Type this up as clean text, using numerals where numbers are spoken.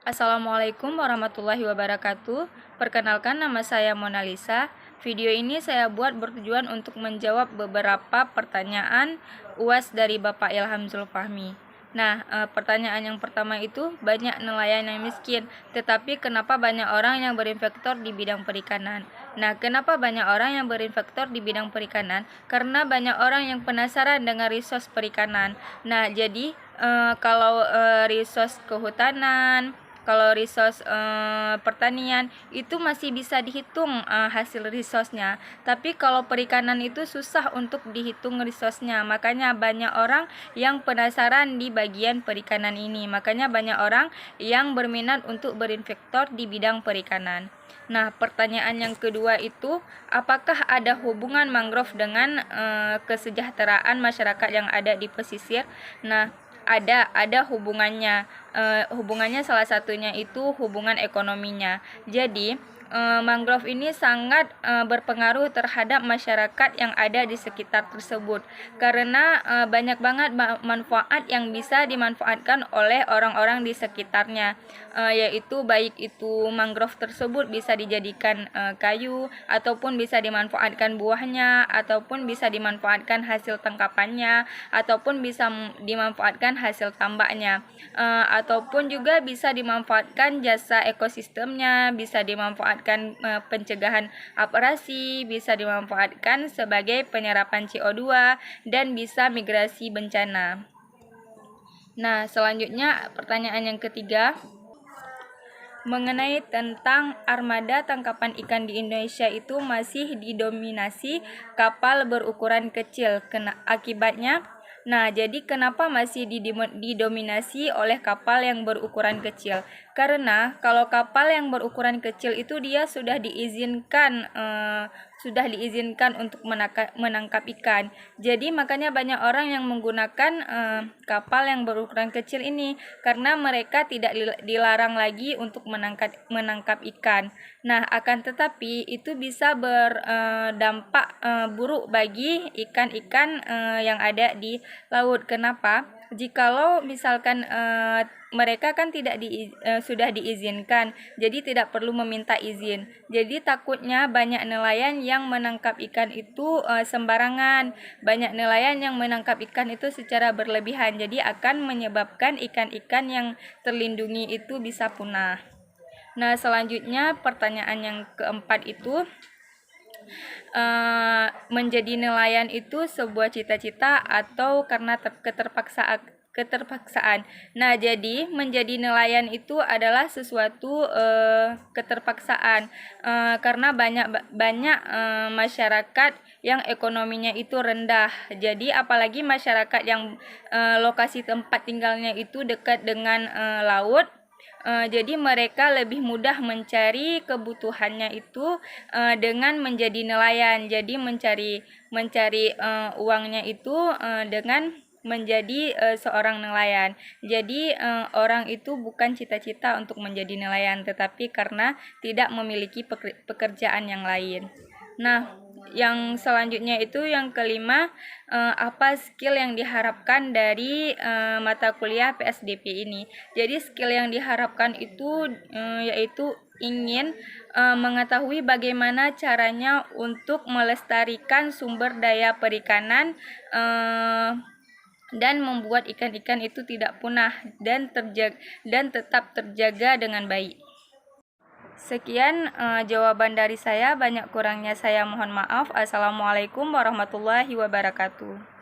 Assalamualaikum warahmatullahi wabarakatuh. Perkenalkan, nama saya Mona Lisa. Video ini saya buat bertujuan untuk menjawab beberapa pertanyaan UAS dari Bapak Ilham Zulfahmi. Pertanyaan yang pertama itu, banyak nelayan yang miskin, tetapi kenapa banyak orang yang berinvestor di bidang perikanan? Kenapa banyak orang yang berinvestor di bidang perikanan? Karena banyak orang yang penasaran dengan resource perikanan. Kalau resource kehutanan, kalau resource pertanian itu masih bisa dihitung hasil resource-nya. Tapi kalau perikanan itu susah untuk dihitung resource-nya. Makanya banyak orang yang penasaran di bagian perikanan ini. Makanya banyak orang yang berminat untuk berinvestor di bidang perikanan. Pertanyaan yang kedua itu, apakah ada hubungan mangrove dengan kesejahteraan masyarakat yang ada di pesisir? Ada hubungannya. Hubungannya salah satunya itu hubungan ekonominya. Jadi mangrove ini sangat berpengaruh terhadap masyarakat yang ada di sekitar tersebut, karena banyak banget manfaat yang bisa dimanfaatkan oleh orang-orang di sekitarnya, yaitu baik itu mangrove tersebut bisa dijadikan kayu, ataupun bisa dimanfaatkan buahnya, ataupun bisa dimanfaatkan hasil tangkapannya, ataupun bisa dimanfaatkan hasil tambaknya, ataupun juga bisa dimanfaatkan jasa ekosistemnya, bisa dimanfaatkan pencegahan abrasi, bisa dimanfaatkan sebagai penyerapan CO2, dan bisa migrasi bencana. Selanjutnya pertanyaan yang ketiga, mengenai tentang armada tangkapan ikan di Indonesia itu masih didominasi kapal berukuran kecil. Akibatnya, jadi kenapa masih didominasi oleh kapal yang berukuran kecil? Karena kalau kapal yang berukuran kecil itu dia sudah diizinkan untuk menangkap ikan. Jadi makanya banyak orang yang menggunakan kapal yang berukuran kecil ini, karena mereka tidak dilarang lagi untuk menangkap ikan. Akan tetapi itu bisa berdampak buruk bagi ikan-ikan yang ada di laut. Kenapa? Jikalau misalkan mereka kan sudah diizinkan, jadi tidak perlu meminta izin. Jadi takutnya banyak nelayan yang menangkap ikan itu sembarangan. Banyak nelayan yang menangkap ikan itu secara berlebihan. Jadi akan menyebabkan ikan-ikan yang terlindungi itu bisa punah. Selanjutnya pertanyaan yang keempat itu, menjadi nelayan itu sebuah cita-cita atau karena keterpaksaan. Jadi menjadi nelayan itu adalah sesuatu keterpaksaan, karena banyak masyarakat yang ekonominya itu rendah. Jadi apalagi masyarakat yang lokasi tempat tinggalnya itu dekat dengan laut, jadi mereka lebih mudah mencari kebutuhannya itu dengan menjadi nelayan. Jadi mencari uangnya itu dengan menjadi seorang nelayan. Jadi orang itu bukan cita-cita untuk menjadi nelayan, tetapi karena tidak memiliki pekerjaan yang lain. Yang selanjutnya itu yang kelima, apa skill yang diharapkan dari mata kuliah PSDP ini? Jadi skill yang diharapkan itu yaitu ingin mengetahui bagaimana caranya untuk melestarikan sumber daya perikanan dan membuat ikan-ikan itu tidak punah dan tetap terjaga dengan baik. Sekian jawaban dari saya, banyak kurangnya saya mohon maaf. Assalamualaikum warahmatullahi wabarakatuh.